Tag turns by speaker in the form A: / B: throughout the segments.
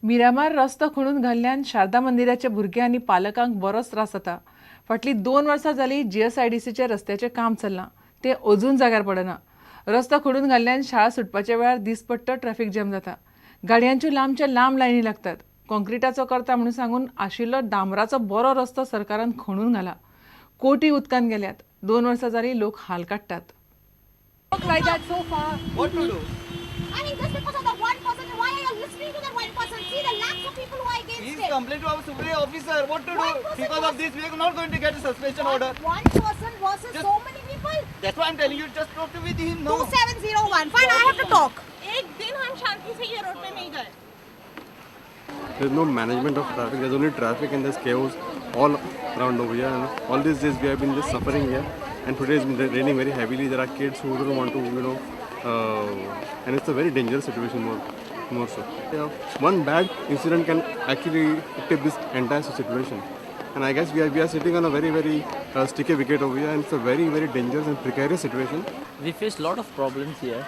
A: मिरामार रस्तो खणून घाल्ल्यान शारदा मंदिराच्या भुरग्यां आनी पालकांक बरोच त्रास जाता. फाटलीं 2 वर्सां जालीं GSIDCच्या रस्त्याचें काम चल्लां, तें अजून जाग्यार पडना. रस्तो खणून घाल्ल्यान शाळा सुटपाच्या वेळार दिसपट्ट ट्रॅफिक जॅम जाता. गाडयांच्यो लांबच्या लांब लायनी लागतात. काँक्रिटाचो करता म्हणून सांगून आशिल्लो डांबराचो बरो रस्तो सरकारान खणून घाला. कोटी उदकांत गेल्यात. 2 वर्सां जालीं लोक हाल काडटात.
B: Like that so far.
C: What to do?
D: I mean, just because of the one person, why are you listening to that one person? See the lakhs of people who are against
C: Please
D: it.
C: complain to our superior officer. What to do?
D: One person
C: Because of
D: was-
C: this, we are not going to get a suspension order.
D: One person versus
C: Just-
D: so many people.
C: That's why I'm telling you, just talk to with him now.
D: 2701. Fine, I have to talk.
E: एक दिन हम शांति से ये road पे नहीं गए.
F: There's no management of traffic. There's only traffic and there's chaos all around over here. And all these days we have been just suffering here. And today it's been raining very heavily. There are kids who don't want to, and it's a very dangerous situation more so. Yeah, one bad incident can actually tip this entire situation. And I guess we are sitting on a very sticky wicket over here, and it's a very dangerous and precarious situation.
G: We face a lot of problems here.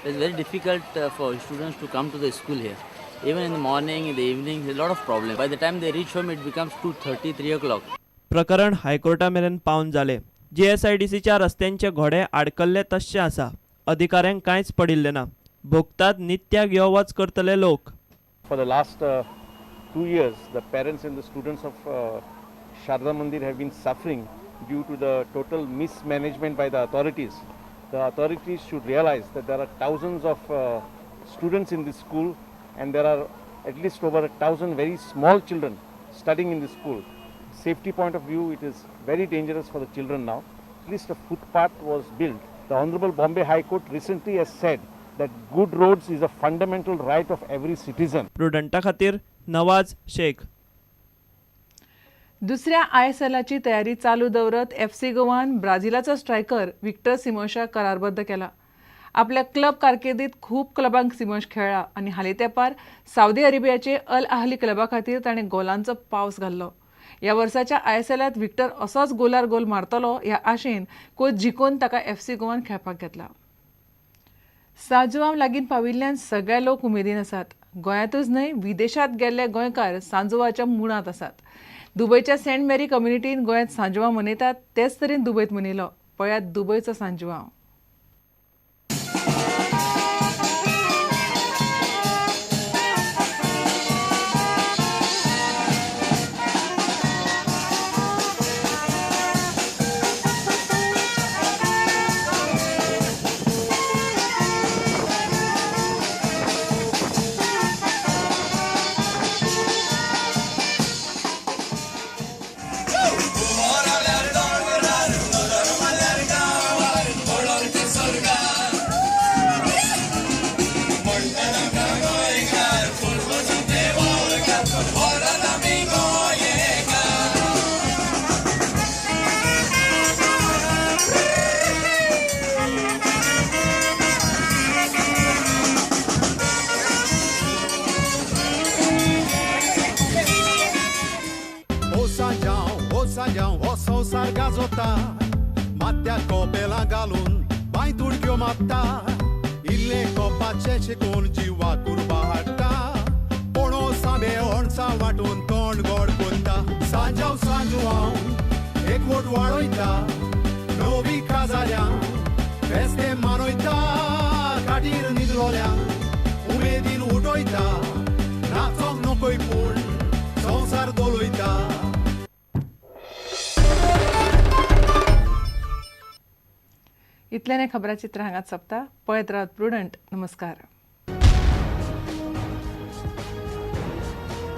G: It's very difficult for students to come to the school here. Even in the morning, in the evening, a lot of problems. By the time they reach home, it becomes 2:30, 3 o'clock.
H: प्रकरण हायकोर्टा मेरेन पावन जाले. GSIDCच्या रस्त्यांचे घोडे आडकल्ले तशे आसा. अधिकाऱ्यांक कांयच पडिल्ले ना. भोगतात नित्याक यो वच करतले लोक.
I: For the last 2 years, the parents and the students of Sharda Mandir have been suffering due to the total mismanagement by the authorities. The authorities should realize that there are thousands of students in this school, and there are at least over 1,000 very small children studying in the school. Safety point of view, it is very dangerous for the children now. At least a footpath was built. The Honorable Bombay High Court recently has said that good roads is a fundamental right of every citizen.
H: प्रुडंटा खातीर नवाज शेख.
A: दुसऱ्या ISLची तयारी चालू दवरत FC गोवान ब्राझिलाचो striker Victor सिमोशाक करारबद्द केला. आपल्या club कारकिर्दीत खूब क्लबांक सिमोश खेळ्ळा आनी हालीं तेंपार सावदी अरेबियाचे अल अहली क्लबा खातीर ताणें गोलांचो पावस घाल्लो. ह्या वर्साच्या ISLांत विक्टर असोच गोलार गोल मारतलो ह्या आशेन कोच जिखून ताका FC गोवान खेळपाक घेतला. सांजोवां लागीं पाविल्ल्यान सगळे लोक उमेदीन आसात. गोंयांतूच न्हय, विदेशांत गेल्ले गोंयकार सांजोवाच्या मुळांत आसात. दुबयच्या सेंट मेरी कम्युनिटीन गोंयांत सांजोवां मनयतात तेच तरेन दुबयत मनयलो. पळयात दुबयचो सांजोवां.
J: Sanjão, o संसार गाजोता मात्या कोपेला घालून बाय तुडक्यो मारता इल्ले कोपाचे शिकून जिवा कुर्बा हाडटा कोणो साबे ओणसा वाटून तोंड गोड कोत्ता सांजाव सांजवाव एकवट वाळयता नवी काजाल्या फेस्ते मानयता काडीर न्हिदलोल्या उमेदीन उडयता नाचोंक नकोय पूण संसार दोलयता.
A: इतल्याने खबराचित्र हांगाच सोंपता. पळयत रावत प्रुडंट. नमस्कार.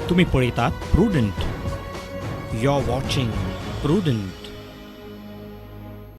K: तुम्ही पळयतात Prudent. You are watching prudent.